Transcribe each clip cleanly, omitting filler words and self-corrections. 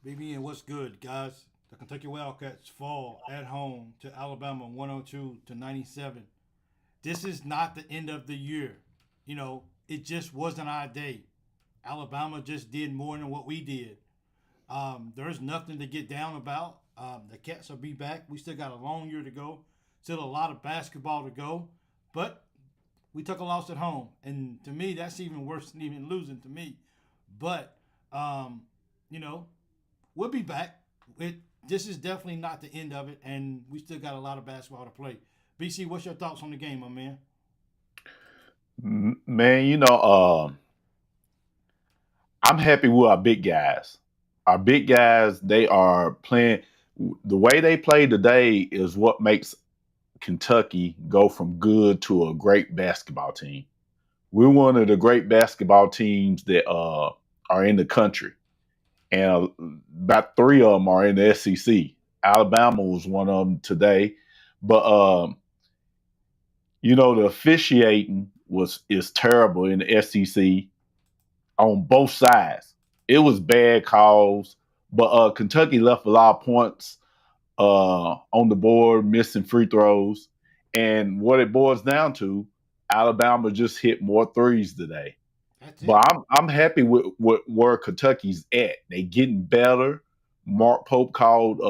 BB, what's good, guys? The Kentucky Wildcats fall at home to Alabama 102 to 97. This is not the end of the year. It just wasn't our day. Alabama just did more than what we did. There's nothing to get down about. The Cats will be back. We still got a long year to go. Still a lot of basketball to go. But we took a loss at home. And to me, that's even worse than even losing to me. But, you know, we'll be back. This is definitely not the end of it, and we still got a lot of basketball to play. BC, what's your thoughts on the game, my man? Man, I'm happy with our big guys. Our big guys, they are playing. The way they play today is what makes Kentucky go from good to a great basketball team. We're one of the great basketball teams that are in the country, and about three of them are in the SEC. Alabama was one of them today, but the officiating is terrible in the SEC on both sides. It was bad calls, but Kentucky left a lot of points on the board, missing free throws. And what it boils down to, Alabama just hit more threes today. That's But it. I'm happy with where Kentucky's at. They getting better. Mark Pope called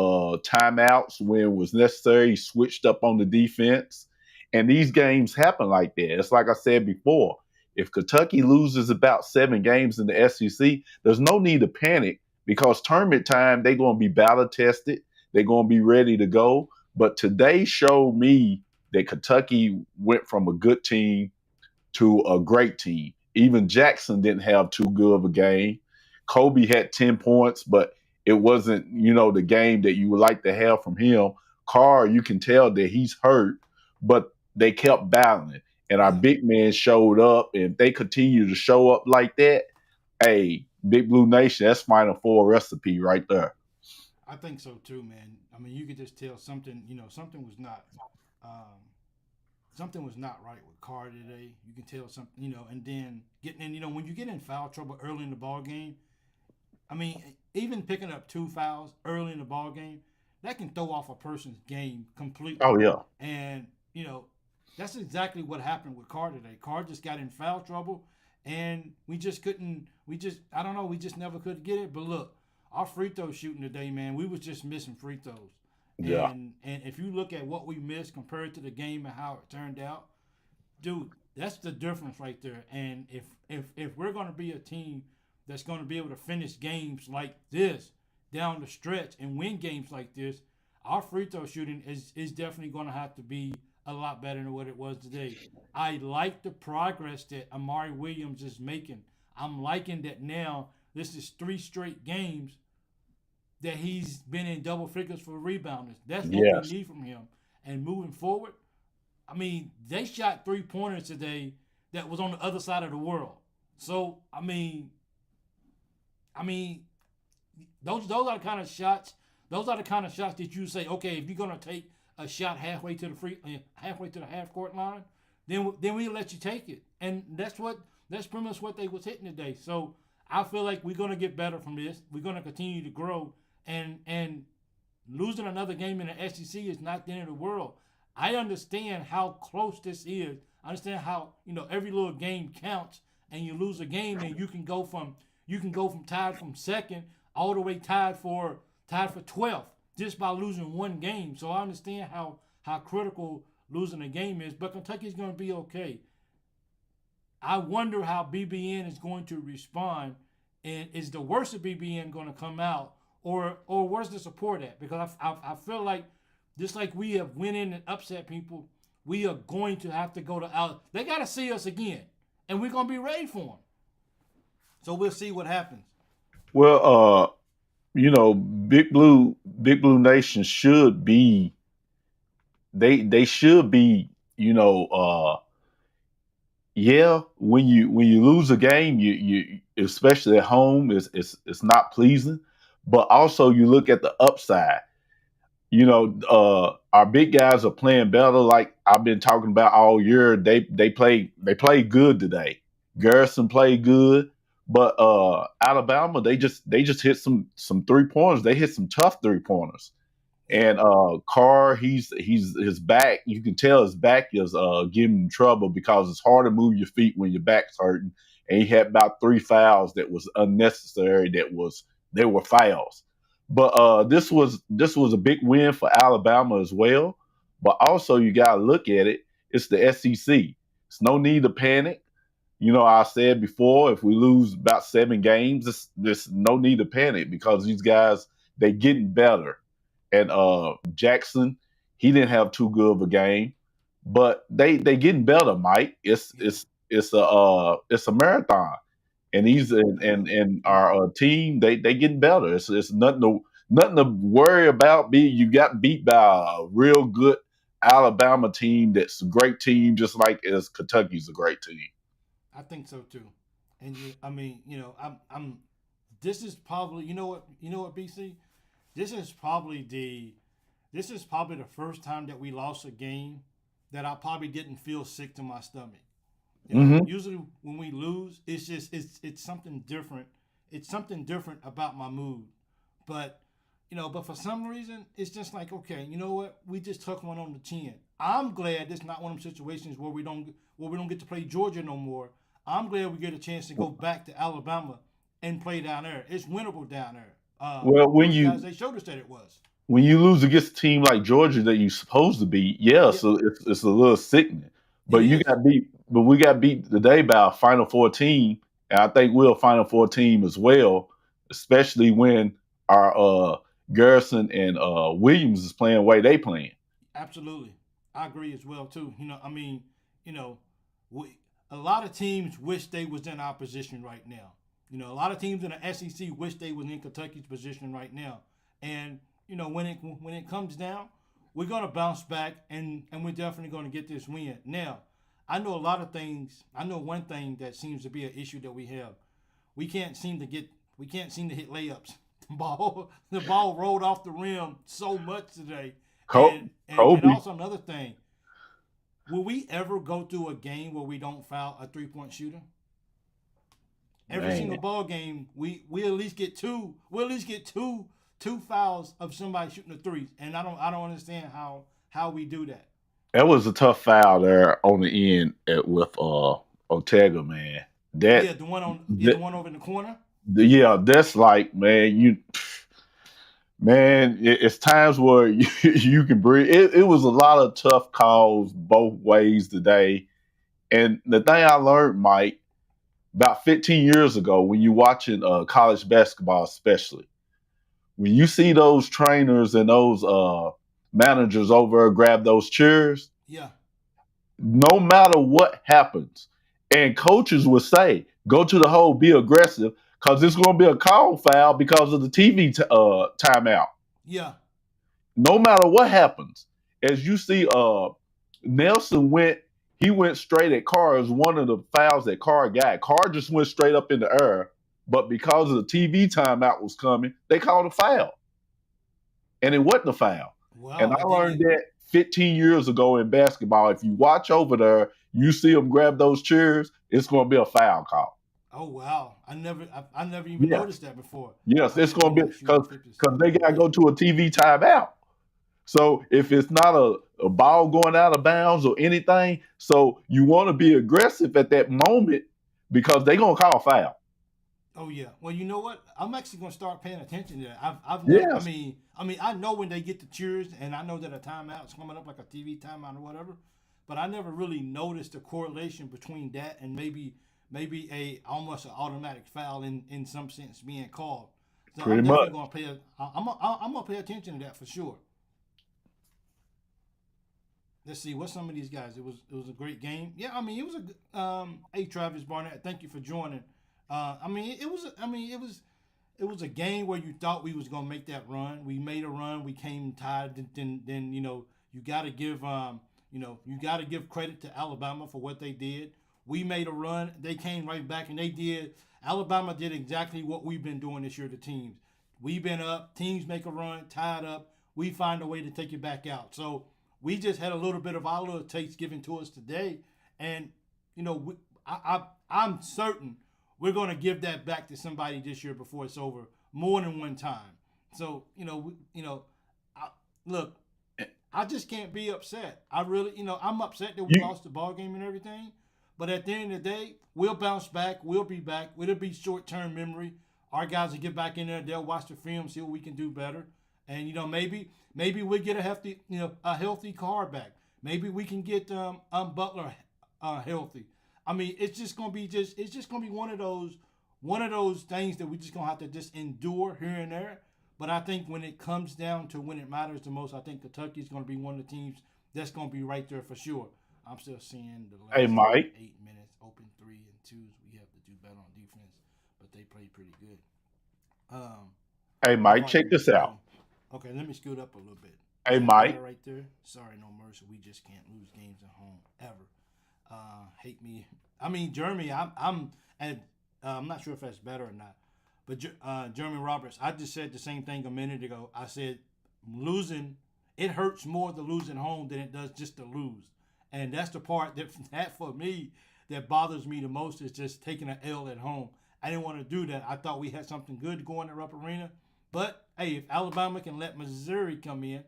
timeouts when it was necessary. He switched up on the defense. And these games happen like that. It's like I said before. If Kentucky loses about 7 games in the SEC, there's no need to panic because tournament time, they're going to be battle tested. They're going to be ready to go. But today showed me that Kentucky went from a good team to a great team. Even Jackson didn't have too good of a game. Kobe had 10 points, but it wasn't, the game that you would like to have from him. Carr, you can tell that he's hurt, but they kept battling. And our Yeah, big men showed up. And if they continue to show up like that, hey, Big Blue Nation, that's Final Four recipe right there. I think so too, man. I mean, you could just tell something. Um, something was not right with Carr today. You can tell something, and then getting in, when you get in foul trouble early in the ball game. I mean, even picking up 2 fouls early in the ball game, that can throw off a person's game completely. Oh, yeah. And that's exactly what happened with Carr today. Carr just got in foul trouble, and we just couldn't. We just I don't know. We just never could get it. But look, our free throw shooting today, man, we was just missing free throws. Yeah. And if you look at what we missed compared to the game and how it turned out, dude, that's the difference right there. And if we're going to be a team that's going to be able to finish games like this down the stretch and win games like this, our free throw shooting is definitely going to have to be a lot better than what it was today. I like the progress that Amari Williams is making. I'm liking that now. This is 3 straight games that he's been in double figures for rebounders. That's what we Yes. need from him. And moving forward, I mean, they shot 3 pointers today that was on the other side of the world. So I mean, those are the kind of shots. Those are the kind of shots that you say, okay, if you're gonna take a shot halfway to the half court line, then we let you take it. And that's pretty much what they was hitting today. So I feel like we're gonna get better from this. We're gonna continue to grow, and losing another game in the SEC is not the end of the world. I understand how close this is. I understand how every little game counts, and you lose a game, and you can go from tied from second all the way tied for 12th just by losing one game. So I understand how critical losing a game is, but Kentucky's going to be okay. I wonder how BBN is going to respond, and is the worst of BBN going to come out, or where's the support at? Because I feel like just like we have went in and upset people, we are going to have to go to out. They got to see us again, and we're going to be ready for them. So we'll see what happens. Well, Big Blue Nation should be they should be, yeah, when you lose a game, you especially at home, it's not pleasing. But also you look at the upside. Our big guys are playing better, like I've been talking about all year. They played good today. Garrison played good, But Alabama, they just hit some 3 pointers. They hit some tough 3 pointers. And Carr, he's his back. You can tell his back is giving him trouble because it's hard to move your feet when your back's hurting. And he had about 3 fouls that was unnecessary. They were fouls. But this was a big win for Alabama as well. But also you got to look at it. It's the SEC. It's no need to panic. I said before, if we lose about 7 games, there's no need to panic because these guys they getting better. And Jackson, he didn't have too good of a game, but they getting better, Mike. It's a marathon, and he's and our team they getting better. It's nothing to worry about. You got beat by a real good Alabama team that's a great team, just like as Kentucky's a great team. I think so too. And I mean, I'm. This is probably, you know what, BC. This is probably the, this is probably the first time that we lost a game that I probably didn't feel sick to my stomach. Hmm. Usually when we lose, it's something different. It's something different about my mood. But but for some reason, it's just like, okay, you know what? We just took one on the chin. I'm glad it's not one of them situations where we don't get to play Georgia no more. I'm glad we get a chance to go back to Alabama and play down there. It's winnable down there. Well, Those guys, they showed us that it was. when you lose against a team like Georgia that you're supposed to beat, yeah, Yeah, so it's a little sickening. it But is. we got beat today by a Final Four team, and I think we're a Final Four team as well, especially when our Garrison and Williams is playing the way they playing. Absolutely. I agree as well too. I mean, you know, we, a lot of teams wish they was in our position right now. A lot of teams in the SEC wish they was in Kentucky's position right now. And when it comes down, we're gonna bounce back and we're definitely gonna get this win. Now, I know a lot of things. I know one thing that seems to be an issue that we have. We can't seem to get we can't seem to hit layups. The ball rolled off the rim so much today. Col- And Kobe, also another thing, will we ever go through a game where we don't foul a 3-point shooter? Every man, single ball game, we at least get two. We at least get two fouls of somebody shooting a three, and I don't understand how we do that. that was a tough foul there on the end with Ortega, man. Yeah, That, the that one over in the corner. yeah, that's like, man, it's times where you can breathe. It was a lot of tough calls both ways today. And the thing I learned, Mike, about 15 years ago, when you're watching college basketball, especially, when you see those trainers and those managers over there grab those chairs, Yeah, no matter what happens, and coaches will say, go to the hole, be aggressive, because it's going to be a call foul because of the TV timeout. yeah, No matter what happens, as you see, Nelson went straight at Carr as one of the fouls that Carr got. Carr just went straight up in the air, but because of the TV timeout was coming, they called a foul, and it wasn't a foul. And wow, I I learned didn't. that 15 years ago in basketball. If you watch over there, you see them grab those chairs, it's going to be a foul call. Oh wow, I never even Yeah, noticed that before. yes, I it's didn't going even to know be shooting fifty because something they like got to that. go to a TV timeout. So if it's not a ball going out of bounds or anything, so you want to be aggressive at that moment because they're gonna call foul. Oh yeah. Well, you know what? I'm actually gonna start paying attention to that. I've never. I Yes, mean, I mean, I know when they get the cheers, and I know that a timeout's coming up, like a TV timeout or whatever. But I never really noticed the correlation between that and maybe a almost an automatic foul in some sense being called. So I'm pretty definitely much. gonna pay. I'm gonna pay attention to that for sure. Let's see what some of these guys. It was a great game. Yeah, I mean it was a hey Travis Barnett, thank you for joining. I mean it was I mean it was a game where you thought we was gonna make that run. We made a run. We came tied. Then you got to give you got to give credit to Alabama for what they did. We made a run. They came right back and they did. Alabama did exactly what we've been doing this year to teams. We've been up. Teams make a run, tied up. We find a way to take it back out. So we just had a little bit of our little taste given to us today, and you know, we, I'm certain we're going to give that back to somebody this year before it's over more than one time. So, look, I just can't be upset. I really, I'm upset that we lost the ball game and everything. But at the end of the day, we'll bounce back. We'll be back. It'll be short-term memory. Our guys will get back in there. They'll watch the film, see what we can do better. And, maybe we'll get a healthy car back. Maybe we can get Butler healthy. I mean, it's just gonna be one of those things that we just gonna have to just endure here and there. But I think when it comes down to when it matters the most, I think Kentucky's gonna be one of the teams that's gonna be right there for sure. I'm still seeing the last 8 minutes, open 3 and 2s. We have to do better on defense, but they played pretty good. Hey, Mike, check this out. Okay, let me scoot up a little bit. Hey, Mike. Right there. Sorry, no mercy. We just can't lose games at home ever. Hate me. I mean, Jeremy, I'm not sure if that's better or not. But Jeremy Roberts, I just said the same thing a minute ago. I said losing, it hurts more to lose at home than it does just to lose. And that's the part that for me that bothers me the most is just taking an L at home. I didn't want to do that. I thought we had something good going at Rupp Arena. But, hey, if Alabama can let Missouri come in,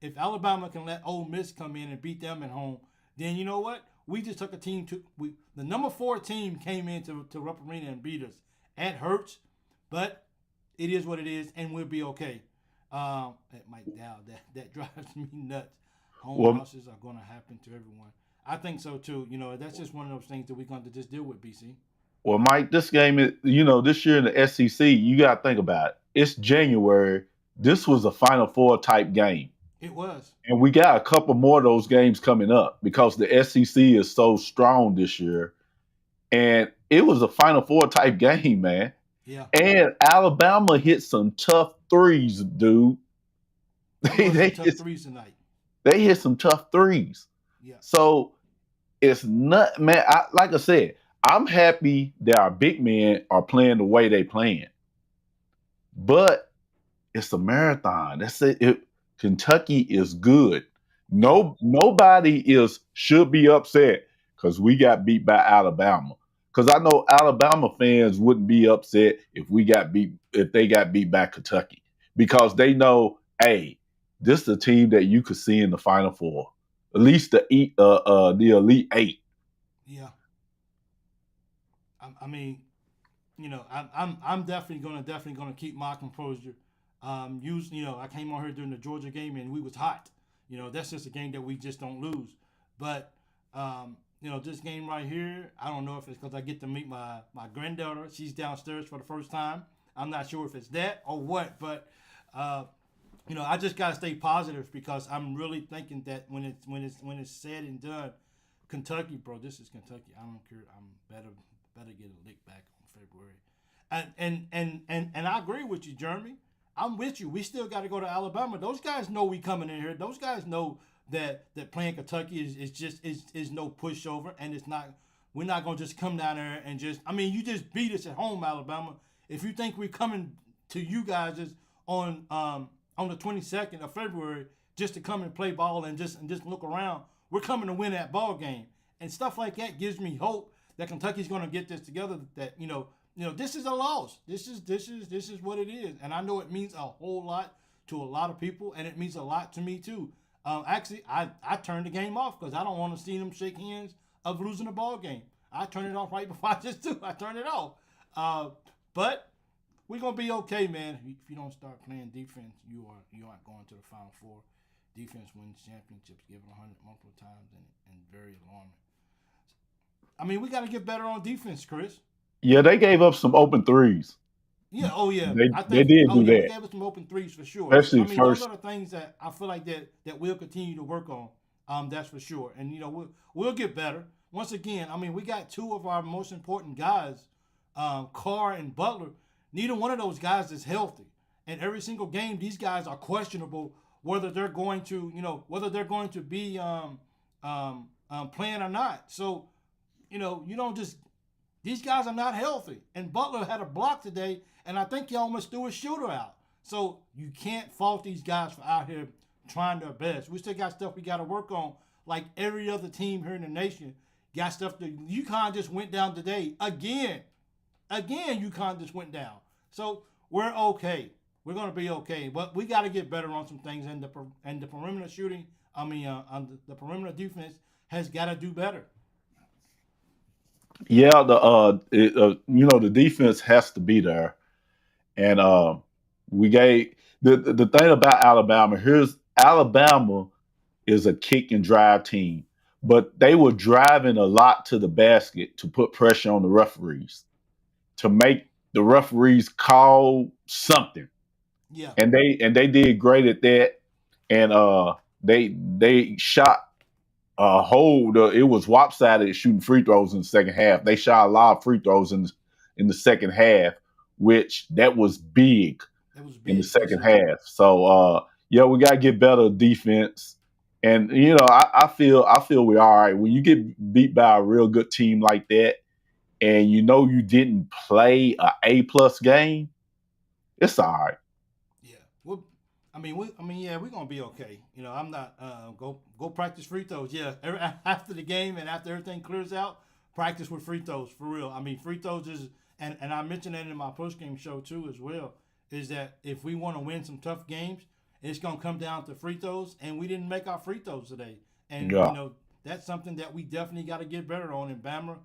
if Alabama can let Ole Miss come in and beat them at home, then you know what? We just took a team the number 4 team came into Rupp Arena and beat us. It hurts, but it is what it is, and we'll be okay. At Mike Dow, that drives me nuts. Home losses are going to happen to everyone. I think so too. That's just one of those things that we're going to just deal with, BC. Well, Mike, this game is, this year in the SEC, you got to think about it. It's January. This was a Final Four type game. It was. And we got a couple more of those games coming up because the SEC is so strong this year. And it was a Final Four type game, man. Yeah. And Alabama hit some tough threes, dude. They hit tough threes tonight. They hit some tough threes. Yeah. So it's not, man. Like I said, I'm happy that our big men are playing the way they playing. But it's a marathon. That's it. Kentucky is good. Nobody should be upset because we got beat by Alabama. Because I know Alabama fans wouldn't be upset if they got beat by Kentucky. Because they know, hey, this is a team that you could see in the Final Four. At least the Elite Eight. Yeah. I mean, I'm definitely gonna keep my composure. I came on here during the Georgia game and we was hot. That's just a game that we just don't lose. But this game right here, I don't know if it's because I get to meet my granddaughter. She's downstairs for the first time. I'm not sure if it's that or what, but I just gotta stay positive because I'm really thinking that when it's said and done, Kentucky, bro, this is Kentucky. I don't care. I'm better get a lick back on February. And I agree with you, Jeremy. I'm with you. We still got to go to Alabama. Those guys know we coming in here. Those guys know that playing Kentucky is no pushover, and we're not gonna just come down there and just. I mean, you just beat us at home, Alabama. If you think we're coming to you guys just on the 22nd of February just to come and play ball and just look around, we're coming to win that ball game. And stuff like that gives me hope that Kentucky's gonna get this together. That this is a loss. This is what it is, and I know it means a whole lot to a lot of people, and it means a lot to me too. Actually, I turned the game off because I don't want to see them shake hands of losing a ball game. I turned it off right before I turned it off. But we're gonna be okay, man. If you don't start playing defense, you aren't going to the Final Four. Defense wins championships, given 100 multiple times, and very alarming. I mean, we got to get better on defense, Chris. Yeah, they gave up some open threes. Yeah, oh yeah. They did do that. They gave us some open threes for sure. Especially those are the things that I feel like that we'll continue to work on. That's for sure. And we'll get better. Once again, I mean, we got 2 of our most important guys, Carr and Butler. Neither one of those guys is healthy. And every single game, these guys are questionable whether they're going to be playing or not. So, you don't just. These guys are not healthy. And Butler had a block today, and I think he almost threw his shooter out. So you can't fault these guys for out here trying their best. We still got stuff we got to work on. Like every other team here in the nation got stuff that UConn just went down today again. again, UConn just went down. So we're okay. We're gonna be okay, but we got to get better on some things. And the perimeter shooting, on the perimeter defense has got to do better. Yeah, the defense has to be there, and we gave the thing about Alabama. Here's Alabama is a kick and drive team, but they were driving a lot to the basket to put pressure on the referees to make the referees call something, Yeah, and they did great at that, and they shot a whole. It was lopsided shooting free throws in the second half. They shot a lot of free throws in the second half, which that was big it was in the big. Yes, second sir. half. So yeah, we gotta get better defense. And I feel we're all right. When you get beat by a real good team like that, and you didn't play a plus game, it's all right. Yeah. Well, yeah, we're gonna be okay. I'm not go practice free throws. Yeah, after the game and after everything clears out, practice with free throws for real. Free throws is, and I mentioned that in my post game show too as well. Is that if we want to win some tough games, it's gonna come down to free throws, and we didn't make our free throws today. And Yeah, that's something that we definitely got to get better on. In Bama,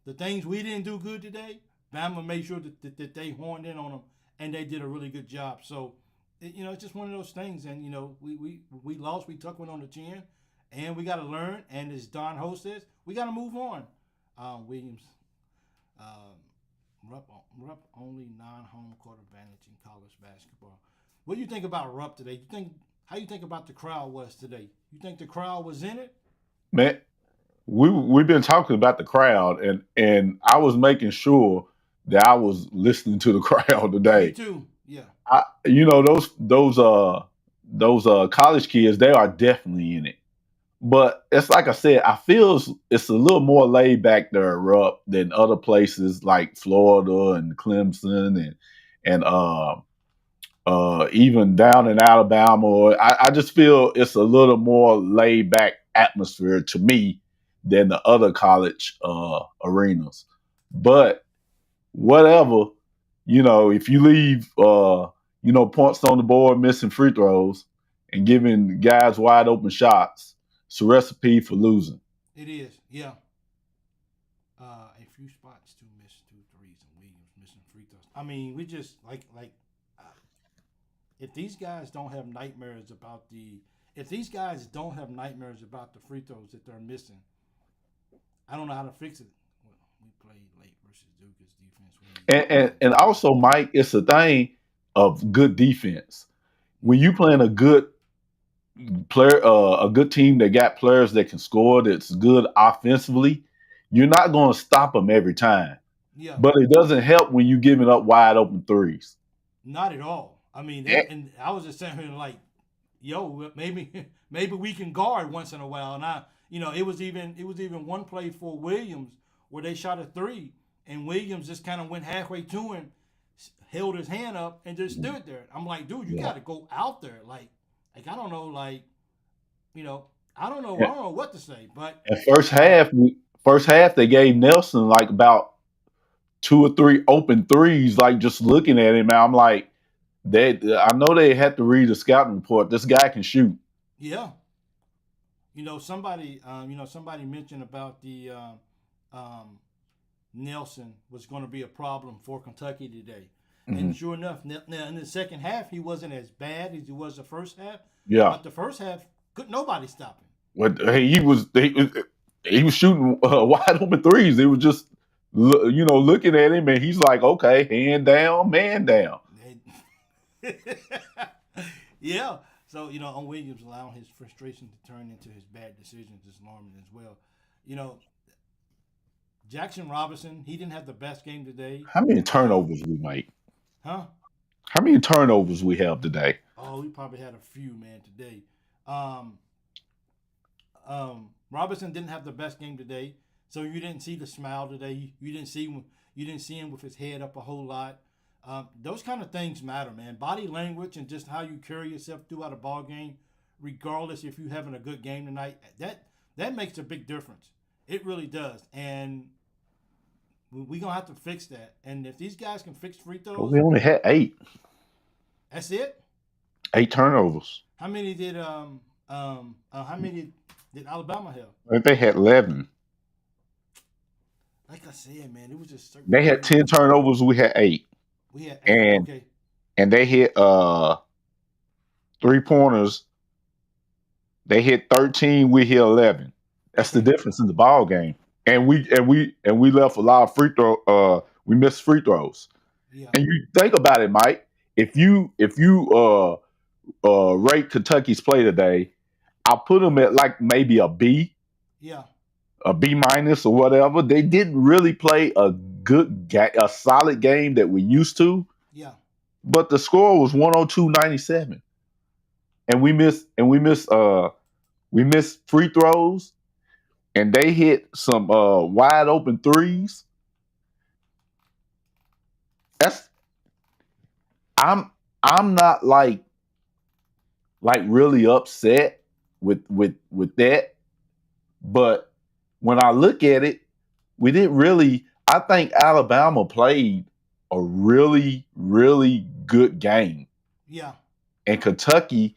the things we didn't do good today, Bama made sure that they horned in on them, and they did a really good job. So it's just one of those things. And we lost, we took one on the chin, and we got to learn. And as Don Ho says, we got to move on. Williams, um, Rupp only non-home court advantage in college basketball. What do you think about Rupp today? How you think about the crowd was today? You think the crowd was in it? man. We've been talking about the crowd, and I was making sure that I was listening to the crowd Me today. too. Yeah. Those college kids, they are definitely in it. But it's like I said, I feel it's a little more laid back there, Rupp, than other places like Florida and Clemson and even down in Alabama. I just feel it's a little more laid back atmosphere to me than the other college arenas. But whatever, if you leave, points on the board, missing free throws, and giving guys wide open shots, it's a recipe for losing. It is. Yeah. A few spots to miss two threes and Williams missing free throws. We just uh, if these guys don't have nightmares about the free throws that they're missing, I don't know how to fix it. Well, we played late versus Duke's defense. And also, Mike, it's a thing of good defense. Yeah. When you playing a good team that got players that can score, that's good offensively, you're not going to stop them every time. Yeah. But it doesn't help when you're giving up wide open threes. Not at all. Yeah, And I was just sitting here like, yo, maybe maybe we can guard once in a while. And it was even one play for Williams where they shot a three, and Williams just kind of went halfway to him, held his hand up, and just stood there. I'm like, dude, you yeah, got to go out there. I don't know, I yeah. don't know what to say, but And uh, first half they gave Nelson like about two or three open threes. Like just looking at him, I'm like, I know they had to read the scouting report. This guy can shoot. yeah, somebody mentioned about the um, Nelson was going to be a problem for Kentucky today. And Mhm. sure enough, now in the second half, he wasn't as bad as he was the first half. Yeah. But the first half, could nobody stop him. What hey, he was shooting wide open threes. It was just looking at him, and he's like, okay, hand down, man down. Yeah. So, on Williams allowing his frustration to turn into his bad decisions is alarming as well. You know, Jackson Robinson, he didn't have the best game today. How many Um, turnovers we make? huh? How many turnovers we have today? Oh, we probably had a few, man, today. Um, Robinson didn't have the best game today, so you didn't see the smile today. You didn't see him with his head up a whole lot. Those kind of things matter, man. Body language and just how you carry yourself throughout a ball game, regardless if you're having a good game tonight, that makes a big difference. It really does. And We gonna have to fix that. And if these guys can fix free Well, throws, we only had that's it. 8 turnovers. How many did how many did Alabama have? I think they had 11. Like I said, man, it was just certain They had plays. 10 turnovers. We had 8, We had 8. and Okay. they hit 3 pointers. They hit 13. We hit 11. That's the Okay. difference in the ball game. And we left a lot of free throw. We missed free throws. Yeah. And you think about it, Mike. If you rate Kentucky's play today, I'll put them at like maybe a B, Yeah. a B minus or whatever. They didn't really play a a solid game that we used to. Yeah. But the score was 102-97. And we missed free throws, and they hit some wide open threes. That's I'm not like really upset with that, but when I look at it, we didn't really. I think Alabama played a really good game, Yeah. and Kentucky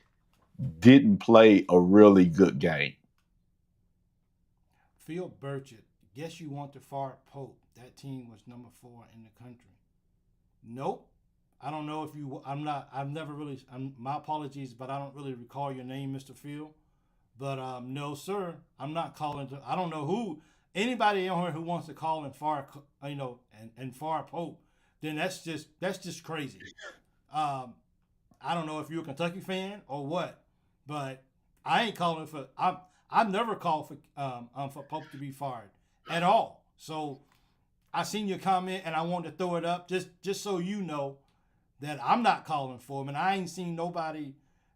didn't play a really good game. Phil Burchett. Guess you want to fart Pope. That team was number 4 in the country. Nope. I don't know if you. I'm not. I've never really. My apologies, but I don't really recall your name, Mr. Phil. But no, sir. I'm not calling. I don't know who. Anybody in here who wants to call and far, and far Pope, then that's just crazy. Um, I don't know if you're a Kentucky fan or what, but I ain't calling for. I've never called for Pope to be fired at all. So I seen your comment and I wanted to throw it up just so you know that I'm not calling for him, and I ain't seen nobody.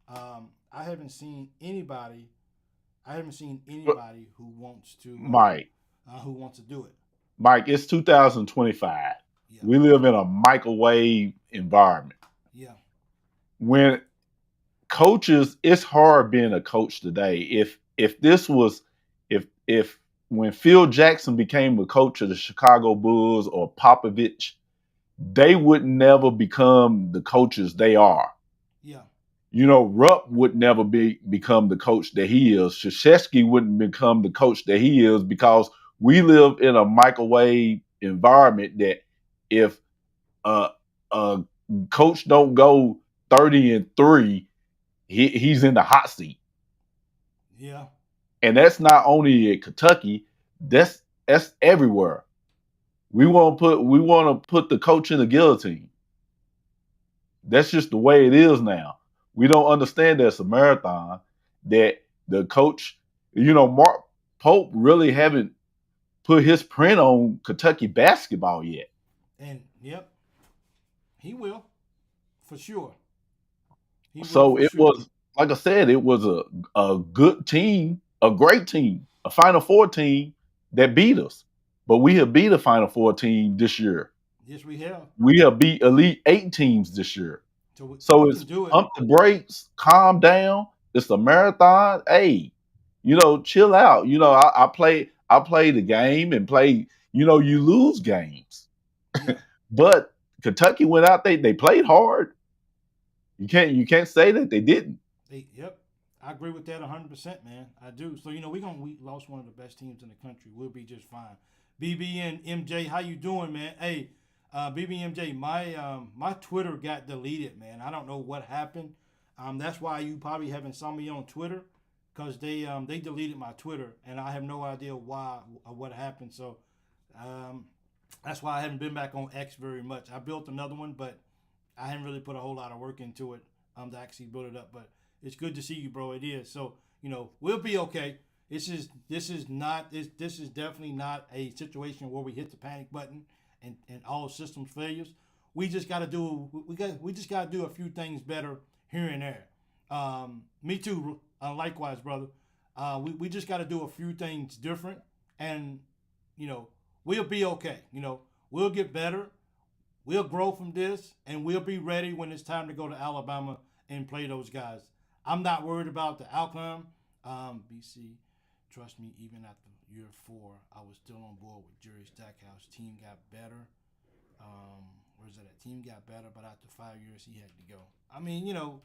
I haven't seen anybody. I haven't seen anybody Mike, who wants to do it. Mike, it's 2025. Yeah, We live in a microwave environment. yeah, When coaches, it's hard being a coach today. If this was if when Phil Jackson became the coach of the Chicago Bulls or Popovich, they would never become the coaches they are. yeah, Rupp would never become the coach that he is. Krzyzewski wouldn't become the coach that he is because we live in a microwave environment that if a coach don't go 30-3, he's in the hot seat. yeah. And that's not only at Kentucky, that's everywhere. We want to put the coach in the guillotine. That's just the way it is now. We don't understand that it's a marathon, that the coach, Mark Pope really haven't put his print on Kentucky basketball yet. And yep, he will for sure. He will So for it sure. was, like I said, it was a good team, a great team, a Final Four team that beat us. But we have beat a Final Four team this year. Yes, we have. We have beat Elite Eight teams this year. So So we it's can do it. pump the brakes, calm down. It's a marathon. Hey, chill out. I play the game and play. You lose games, Yeah. but Kentucky went out. They played hard. You can't say that they didn't. Yep. I agree with that 100%, man. I do. So we lost one of the best teams in the country. We'll be just fine. BB and MJ, how you doing, man? Hey, BB and MJ, my Twitter got deleted, man. I don't know what happened. That's why you probably haven't saw me on Twitter, because they deleted my Twitter, and I have no idea why or what happened. So that's why I haven't been back on X very much. I built another one, but I haven't really put a whole lot of work into it to actually build it up. But it's good to see you, bro. It is. So we'll be okay. This is definitely not a situation where we hit the panic button and all systems failures. We just gotta do a few things better here and there. Me too. Likewise, brother. We just got to do a few things different, and we'll be okay. We'll get better. We'll grow from this, and we'll be ready when it's time to go to Alabama and play those guys. I'm not worried about the outcome. BC, trust me, even after year 4, I was still on board with Jerry Stackhouse. Team got better. Where's that at? Team got better, but after 5 years, he had to go. I mean, Well,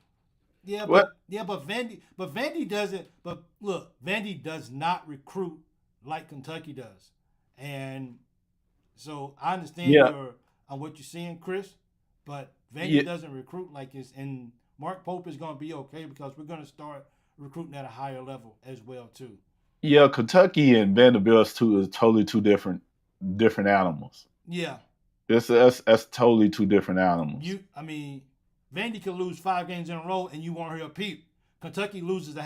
but Vandy doesn't. But look, Vandy does not recruit like Kentucky does, and so I understand yeah, your on what you're saying, Chris. But yeah, Vandy doesn't recruit like this, and Mark Pope is going to be okay because we're going to start recruiting at a higher level as well too. yeah. Kentucky and Vanderbilt's two is totally two different animals. Yeah, That's totally two different animals. I mean, Vandy could lose 5 games in a row, and you won't hear a peep. Kentucky loses a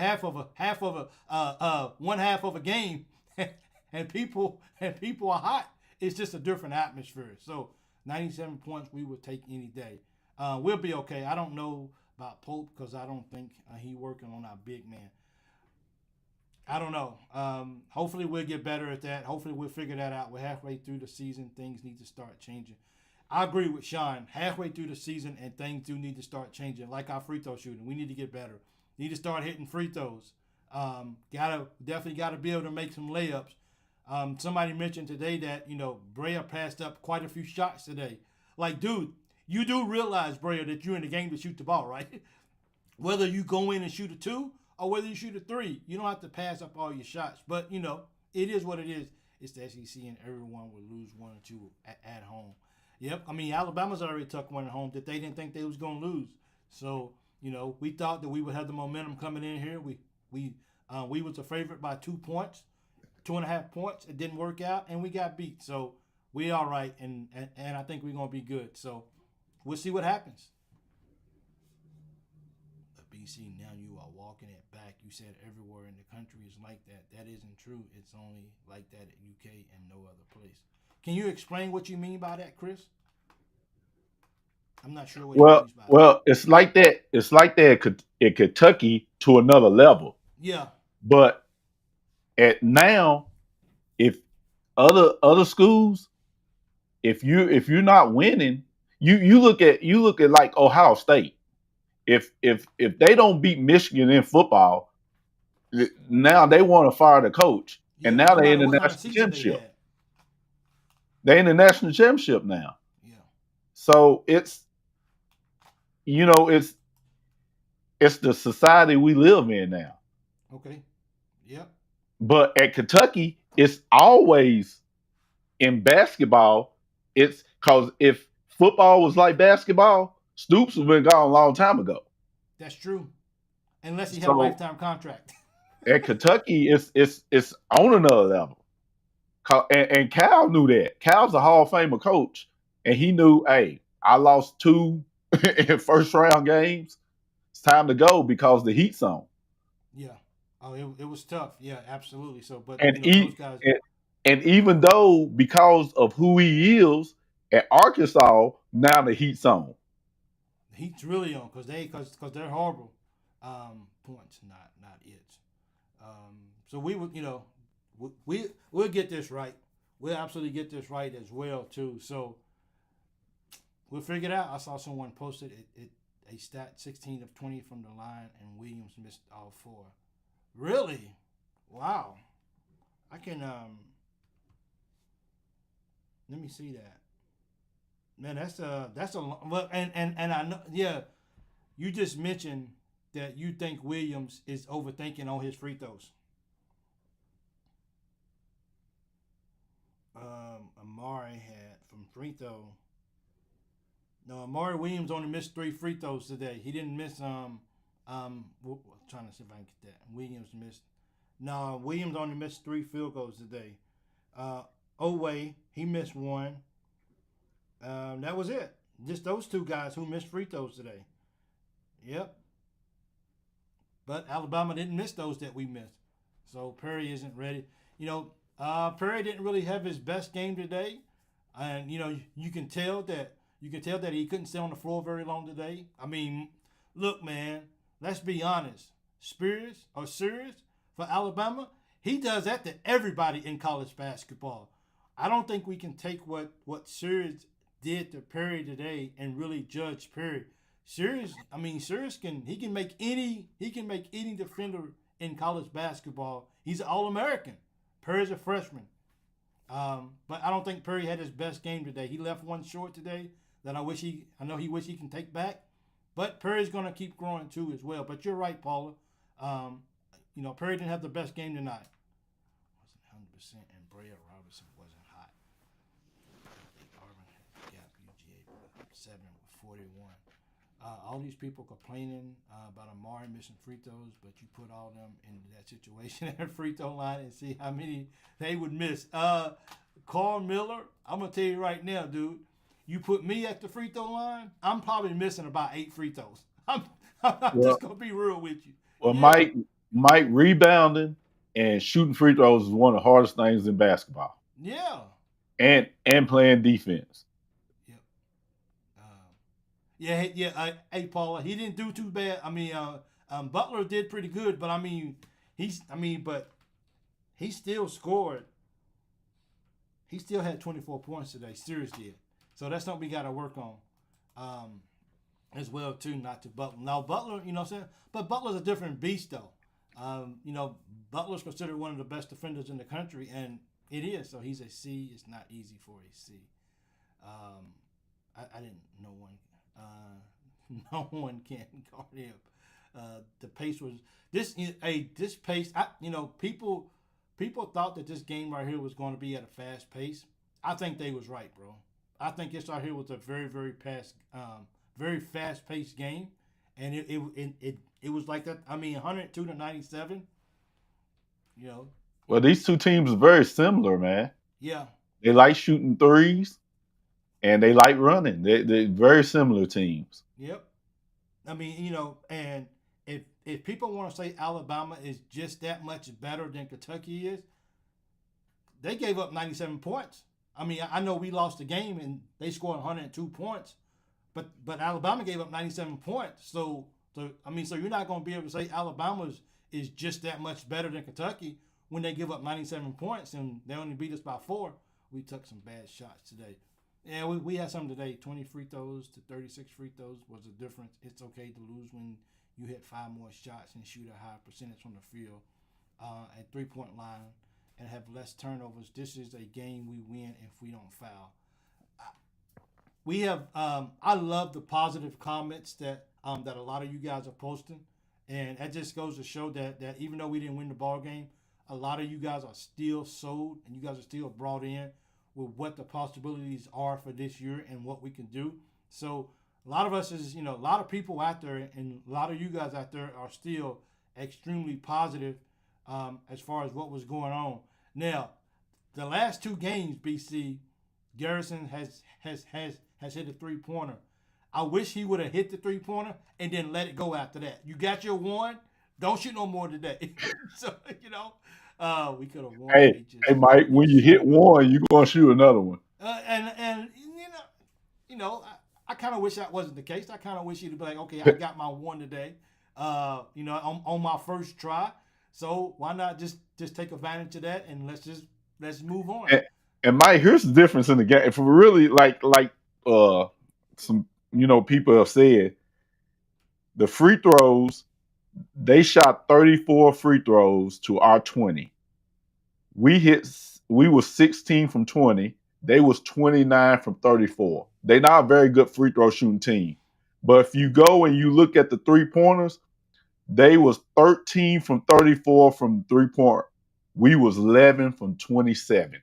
one half of a game, and people are hot. It's just a different atmosphere. So 97 points we would take any day. We'll be okay. I don't know about Pope because I don't think he working on our big man. I don't know. Hopefully we'll get better at that. Hopefully we'll figure that out. We're halfway through the season. Things need to start changing. I agree with Sean. Halfway through the season, and things do need to start changing. Like our free throw shooting, we need to get better. Need to start hitting free throws. Definitely gotta be able to make some layups. Somebody mentioned today that Brea passed up quite a few shots today. Like, dude, you do realize, Brea, that you're in the game to shoot the ball, right? Whether you go in and shoot a 2 or whether you shoot a 3, you don't have to pass up all your shots. But it is what it is. It's the SEC, and everyone will lose 1 or 2 at home. Yep, I mean Alabama's already took one at home that they didn't think they was gonna lose. So we thought that we would have the momentum coming in here. We was a favorite by 2 points, 2.5 points. It didn't work out, and we got beat. So we all right, and I think we're gonna be good. So we'll see what happens. BC, now you are walking it back. You said everywhere in the country is like that. That isn't true. It's only like that at UK and no other place. Can you explain what you mean by that, Chris? I'm not sure what he Well, means by that. well, it's like that. It's like that at Kentucky to another level. Yeah, But at now, if other schools, if you're not winning, you look at like Ohio State. If they don't beat Michigan in football, now they want to fire the coach, and yeah. now No they're in matter the what kind of national season they championship. had. They're in the national championship now. Yeah. So you know it's it's the society we live in now. Okay. Yep. But at Kentucky, it's always in basketball. It's because if football was like basketball, Stoops would have been gone a long time ago. That's true. Unless he had a So lifetime contract. at Kentucky, it's on another level. And Cal knew that. Cal's a Hall of Famer coach, and he knew, hey, I lost 2 in first round games. It's time to go because the heat's on. Yeah. Oh, it was tough. Yeah, absolutely. So, but And those he guys. and even though because of who he is at Arkansas, now the heat's on. He's really on because they're horrible. Points, not it. So we would we'll get this right. We'll absolutely get this right as well too. So we'll figure it out. I saw someone posted a stat 16 of 20 from the line, and Williams missed all 4. Really? Wow. I can let me see that. Man, that's a well, and I know, yeah. You just mentioned that you think Williams is overthinking on his free throws. Amari had from free throw. No, Amari Williams only missed 3 free throws today. He didn't miss trying to see if I can get that. Williams missed. No, Williams only missed 3 field goals today. Oway, he missed 1. That was it. Just those 2 guys who missed free throws today. Yep. But Alabama didn't miss those that we missed. So Perry isn't ready. Perry didn't really have his best game today. And you can tell that he couldn't stay on the floor very long today. I mean, look, man, let's be honest. Spears or Sears for Alabama, he does that to everybody in college basketball. I don't think we can take what Sears did to Perry today and really judge Perry. Sears can make any defender in college basketball. He's an All-American. Perry's a freshman. But I don't think Perry had his best game today. He left one short today that I know he wish he can take back. But Perry's going to keep growing too as well. But you're right, Paula. Perry didn't have the best game tonight. Wasn't 100%, and Brea Robertson wasn't hot. Auburn had gap UGA 7 with 41. All these people complaining about Amari missing free throws, but you put all them in that situation at the free throw line and see how many they would miss. Carl Miller, I'm going to tell you right now, dude, you put me at the free throw line, I'm probably missing about 8 free throws. I'm just going to be real with you. Well, yeah. Mike rebounding and shooting free throws is one of the hardest things in basketball. Yeah. And playing defense. Hey, Paula, he didn't do too bad. I mean, Butler did pretty good, but but he still scored. He still had 24 points today. Sirius did. So that's something we got to work on as well, too, not to Butler. Now, Butler, you know what I'm saying? But Butler's a different beast, though. Butler's considered one of the best defenders in the country, and it is. So he's a C. It's not easy for a C. I didn't know one. No one can guard him. The pace was this pace. People thought that this game right here was going to be at a fast pace. I think they was right, bro. I think this right here was a very, very fast paced game, and it was like that. I mean, 102-97. Well, these two teams are very similar, man. Yeah. They like shooting threes. And they like running. They're very similar teams. Yep. I mean, and if people want to say Alabama is just that much better than Kentucky is, they gave up 97 points. I mean, I know we lost the game and they scored 102 points, but Alabama gave up 97 points. So you're not going to be able to say Alabama is just that much better than Kentucky when they give up 97 points and they only beat us by 4. We took some bad shots today. Yeah, we had some today. 20 free throws to 36 free throws was a difference. It's okay to lose when you hit 5 more shots and shoot a high percentage from the field at 3-point line and have less turnovers. This is a game we win if we don't foul. We have. I love the positive comments that a lot of you guys are posting, and that just goes to show that even though we didn't win the ball game, a lot of you guys are still sold and you guys are still brought in with what the possibilities are for this year and what we can do. So a lot of us a lot of people out there and a lot of you guys out there are still extremely positive as far as what was going on. Now, the last 2 games, BC, Garrison has hit a 3-pointer. I wish he would have hit the 3-pointer and then let it go after that. You got your one, don't shoot no more today. So, we could have won. Hey, Mike, when you hit one, you're going to shoot another one. I kind of wish that wasn't the case. I kind of wish you'd be like, okay, I got my one today, on my first try. So why not just take advantage of that and let's move on. And Mike, here's the difference in the game. If we really like some people have said, the free throws, they shot 34 free throws to our 20. We were 16 from 20. They was 29 from 34. They're not a very good free throw shooting team. But if you go and you look at the 3-pointers, they was 13 from 34 from 3-point. We was 11 from 27.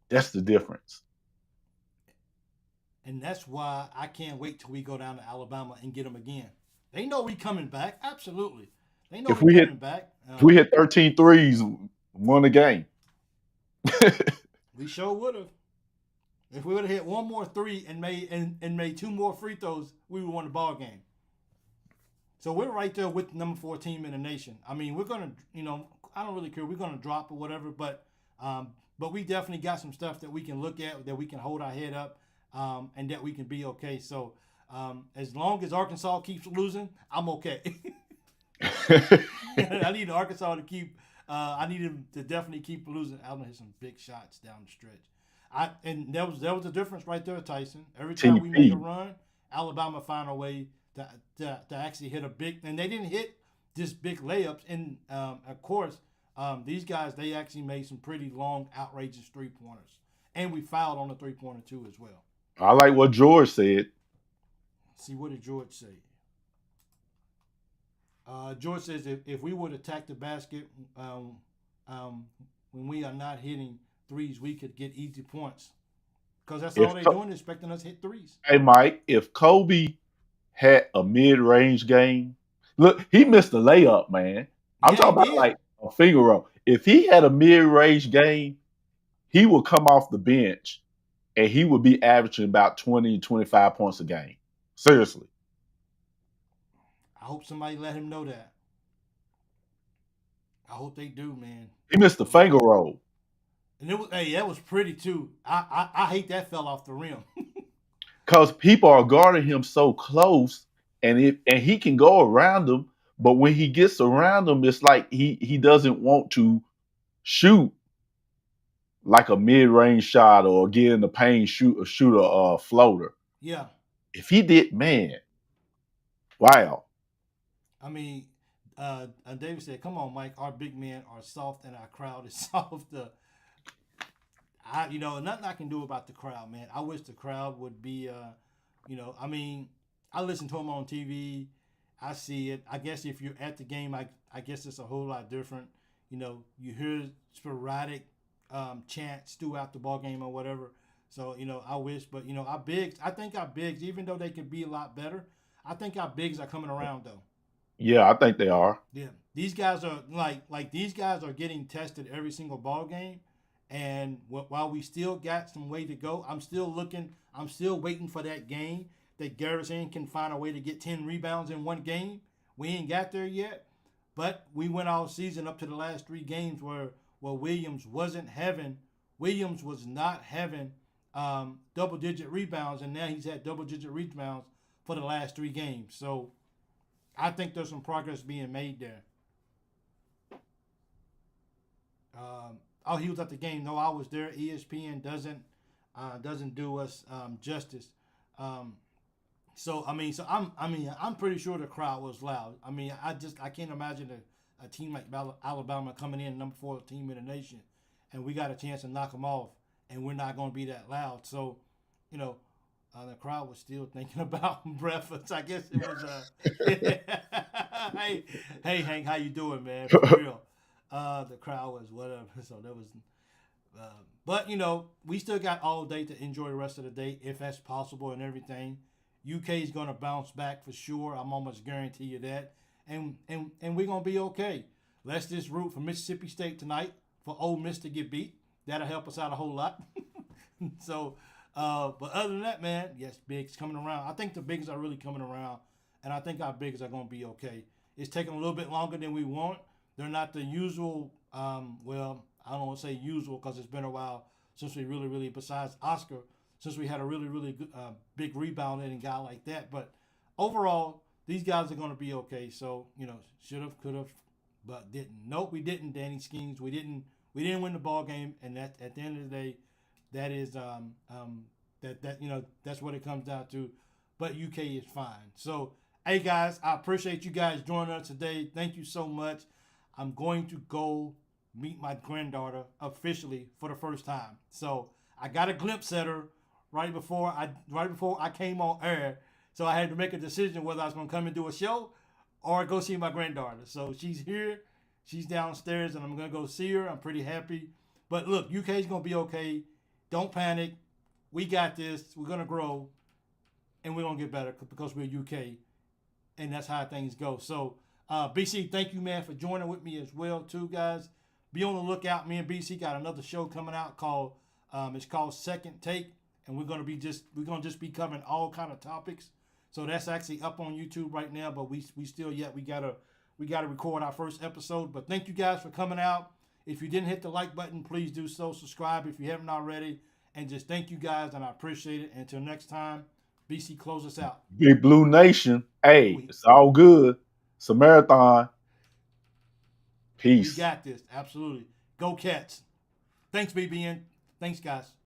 That's the difference. And that's why I can't wait till we go down to Alabama and get them again. They know we coming back. Absolutely. They know we coming back. If we hit 13 threes, won the game. We sure would have. If we would have hit one more 3 and made 2 more free throws, we would have won the ball game. So we're right there with the number 4 team in the nation. I mean, we're gonna, I don't really care. We're gonna drop or whatever, but we definitely got some stuff that we can look at, that we can hold our head up, and that we can be okay. So as long as Arkansas keeps losing, I'm okay. I need Arkansas to keep. I need him to definitely keep losing. I'm gonna hit some big shots down the stretch. And there was a difference right there, Tyson. Every time we made a run, Alabama found a way to actually hit a big. And they didn't hit just big layups. And of course, These guys, they actually made some pretty long, outrageous 3-pointers. And we fouled on the 3-pointer too as well. I like what George said. See, what did George say? George says if we would attack the basket when we are not hitting threes, we could get easy points. Because that's all they're doing, expecting us to hit threes. Hey, Mike, if Kobe had a mid-range game, look, he missed a layup, man. I'm talking about like a finger roll. If he had a mid-range game, he would come off the bench and he would be averaging about 20, 25 points a game. Seriously. I hope somebody let him know that. I hope they do, man. He missed the finger roll. And that was pretty too. I hate that fell off the rim. Because people are guarding him so close, and he can go around them, but when he gets around them, it's like he doesn't want to shoot like a mid-range shot or get in the paint, shoot a floater. Yeah. If he did, man, wow. I mean, David said, "Come on, Mike. Our big men are soft, and our crowd is soft." Nothing I can do about the crowd, man. I wish the crowd would be, I mean, I listen to them on TV. I see it. I guess if you're at the game, I guess it's a whole lot different. You hear sporadic chants throughout the ball game or whatever. So, I wish, but, our bigs, I think our bigs, even though they can be a lot better, I think our bigs are coming around, though. Yeah, I think they are. Yeah. These guys are, like these guys are getting tested every single ball game. And while we still got some way to go, I'm still waiting for that game that Garrison can find a way to get 10 rebounds in one game. We ain't got there yet, but we went all season up to the last 3 games where Williams was not having double-digit rebounds, and now he's had double-digit rebounds for the last 3 games. So I think there's some progress being made there. He was at the game. No, I was there. ESPN doesn't do us justice. I'm pretty sure the crowd was loud. I mean, I can't imagine a team like Alabama coming in number 4 team in the nation, and we got a chance to knock them off, and we're not going to be that loud. So, the crowd was still thinking about breakfast. I guess it was. Hey, Hank, how you doing, man? For real. The crowd was whatever. So that was, but we still got all day to enjoy the rest of the day if that's possible and everything. UK is going to bounce back for sure. I'm almost guarantee you that, and we're going to be okay. Let's just root for Mississippi State tonight for Ole Miss to get beat. That'll help us out a whole lot. So, but other than that, man, yes, bigs coming around. I think the bigs are really coming around, and I think our bigs are going to be okay. It's taking a little bit longer than we want. They're not the usual, I don't want to say usual because it's been a while since we really, besides Oscar, since we had a really good, big rebounding guy like that. But overall, these guys are going to be okay. So, should have, could have, but didn't. Nope, we didn't, Danny Schemes. We didn't win the ball game. And that, at the end of the day, that is, that's what it comes down to. But UK is fine. So, hey, guys, I appreciate you guys joining us today. Thank you so much. I'm going to go meet my granddaughter officially for the first time. So I got a glimpse at her right before I came on air. So I had to make a decision whether I was going to come and do a show or go see my granddaughter. So she's here. She's downstairs, and I'm going to go see her. I'm pretty happy. But look, UK is going to be okay. Don't panic. We got this. We're going to grow, and we're going to get better because we're UK, and that's how things go. So, BC, thank you, man, for joining with me as well, too, guys. Be on the lookout. Me and BC got another show coming out called it's called Second Take, and we're gonna just be covering all kind of topics. So that's actually up on YouTube right now, but we gotta record our first episode. But thank you guys for coming out. If you didn't hit the like button, please do so. Subscribe if you haven't already, and just thank you guys, and I appreciate it. Until next time, BC, close us out. Big Blue Nation. Hey, it's all good. It's a marathon. Peace. We got this. Absolutely. Go Cats. Thanks, BBN. Thanks, guys.